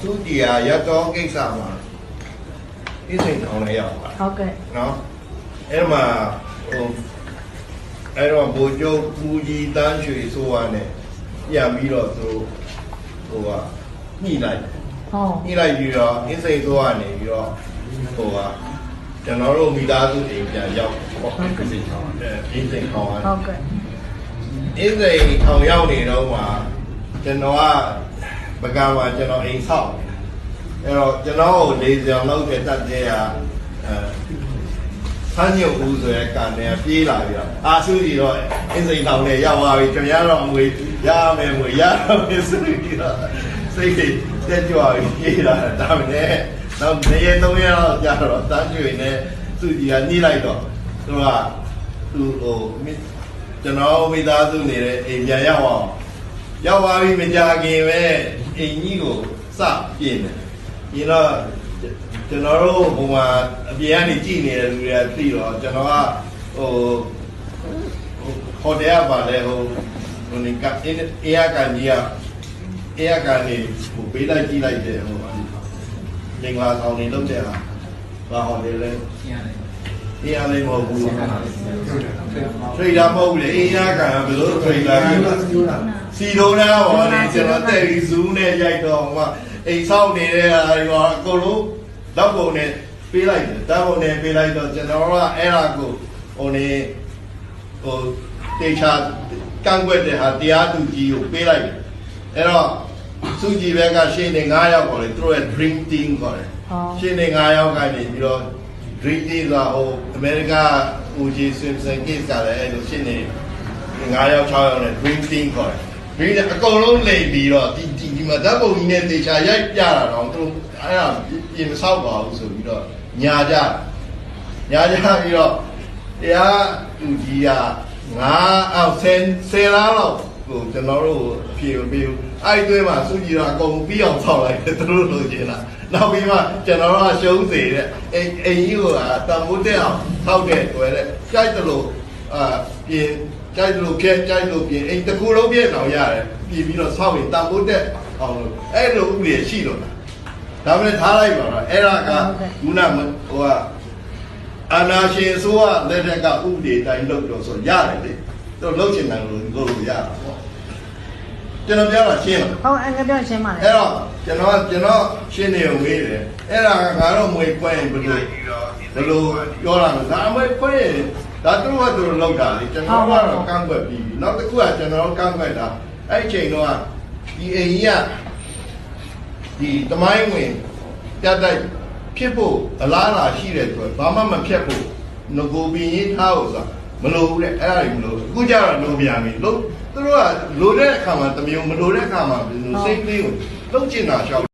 သူတရားရတော့ကိစ္စမှာဒီစိတ်ထောင်းနေရောက်ပါဟုတ်ကဲ့နော်အဲ့မှာအဲ့တော့ဘိုးကျုပ်ပူကြီးတန်းရွှေဆိုရနဲ့ပြန်ပြီးတော့သူညှိလိုက်ညှိလိုက်ပြီးတော့အင်းစိန်ဆိုရနေပြီးတော့ကျွန်တော်တို့မိသားစုအိမ်ပြန်ရောက်ပေါ့အင်းစိန်ထောင်းအင်းစိန်ထောင်းဟုတ်ကဲ့အင်းစိန်ထောင်းရောက်နေတော့မှကျွန်တော်ကပကံမှာကျွန်တော်အိမ်ဆောက်အဲ့တော့ကျွန်တော်ကို၄ဇောင်လောက်တက်တဲ့ဆန်းညုပ်ဦးဆိုရဲကန်နေပြေးလာပြီးတော့အာစုကြီးတော့အင်းစိန်တောင်နဲ့ရောက်သွားပြီခင်ဗျားတော့ငွေရမယ်ငွေရမယ်ဆိုပြီးတော့စိတ်တက်ကြွပြီးပြေးလာတာနဲ့တော့နေရ3ရက်လောက်ကြာတော့တန်းကျွေနဲ့စုကြီးကညှိလိုက်တော့သူကကျွန်တော်မိသားစုနေတဲ့အိမ်ပြန်ရောက်သွားပြီမကြခင်ပဲအိမ်ကြီးကိုစပြင်တယ်ပြီးတော့ကျွန်တော်တို့ဟိုမှာအပြင်ကနေကြည့်နေတဲ့လူတွေကသိတော့ကျွန်တော်ကဟိုတယ်ကပါလေဟိုနေကအေးကန်ကြီးကအေးကန်နေဟိုပေးလိုက်ကြည့်လိုက်တယ်ဟိုမင်္ဂလာဆောင်နေလုပ်တဲ့ဟာဘာဟောတယ်လဲအေးလေးမဟုတ်ဘူးထရိဒါမဟုတ်လေအေးကန်ကဘယ်လိုထရိဒါလဲစီလုံးနာဟောနေကျွန်တော်တက်ပြီးဇူးနဲ့ရိုက်တော့ဟိုအိမ်ဆောင်နေတဲ့ဟာတွေကအကုန်လုံးတော့ပုံနဲ့ပေးလိုက်တယ်တောက်ပုံနဲ့ပေးလိုက်တော့ကျွန်တော်ကအဲ့ဒါကိုတေချာကန့်ကွက်တဲ့ဟာတရားသူကြီးကိုပေးလိုက်တယ်အဲ့တော့စုကြည်ဘက်ကရှင်းနေ9ယောက်ခေါ်တယ်သူတို့ရဲ့ dream team ခေါ်တယ်ရှင်းနေ9ယောက်ကနေပြီးတော့ dream team ဆိုဟိုအမေရိက O.J. Simpson case ကလည်းအဲ့လိုရှင်းနေ9ယောက်6ယောက်နဲ့ dream team ခေါ်တယ်ဒီအကုန်လုံးလိမ်ပြီးတော့ဒီမှာဓာတ်ပုံကြီးနဲ့တေချာရိုက်ပြတာတော့သူအဲ့ဒါပြင်မဆောက်ပါဘူးဆိုပြီးတော့ညာကြပြီးတော့တရားသူကြီးက10လားလောက်ကိုကျွန်တော်တို့အဖြေပေးဘူးအဲ့ဒီတွဲမှာစုကြည်တော့အကုန်ပြီးအောင်ဆောက်လိုက်တယ်သူတို့လိုချင်တာနောက်ပြီးမှကျွန်တော်တို့ကရှုံးစေတဲ့အိမ်ကြီးကတန်ဖိုးတက်အောင်ထောက်တဲ့တွဲတဲ့ကြိုက်တယ်လို့ပြင်ကြိုက်လို့ပြင်းအိမ်တစ်ခုလုံးပြည့်အောင်ရတယ်ပြည်ပြီးတော့ဆောက်ရင်တန်ဖိုးတက်အောင်လို့အဲ့လိုဥပဒေရှိလို့ဒါမှလည်းထားလိုက်ပါတော့အဲ့ဒါကခုနအာနာရှင်ဆိုကလက်ထက်ကဥပဒေတိုင်းလုပ်တော့ဆိုရတယ်လေသူလုပ်ချင်တယ်လို့လုပ်လို့ရတာပေါ့ကျွန်တော်ပြောတာရှင်းလားဟုတ်အငါပြောရှင်းပါလေအဲ့တော့ကျွန်တော်ရှင်းနေဝေးတယ်အဲ့ဒါကငါတော့မွေခွဲရင်ဘယ်လိုပြောရမလဲဒါအမွေခွဲရင်ဒါသူတို့လောက်တာလေကျွန်တော်ကတော့ကန့်ကွက်ပြီးပြီနောက်တစ်ခုကကျွန်တော်ကန့်ကွက်တာအဲ့ဒီချိန်တော့ဒီအိမ်ကြီးကဒီတမိုင်းဝင်ပြတ်တိုက်ဖြစ်ဖို့အလားအလာရှိတယ်ဆိုတော့ဘာမှမဖြတ်ဖို့ငကိုပင်ရေးထားဖို့ဆိုတာမလိုဘူးတဲ့အဲ့ဒါတွေမလိုအခုကျတော့လိုပြန်ပြီလို့သူတို့ကလိုတဲ့အခါမှာတမျိုးမလိုတဲ့အခါမှာစိတ်ကလေးကိုလှုပ်ကျင်တာရှောက်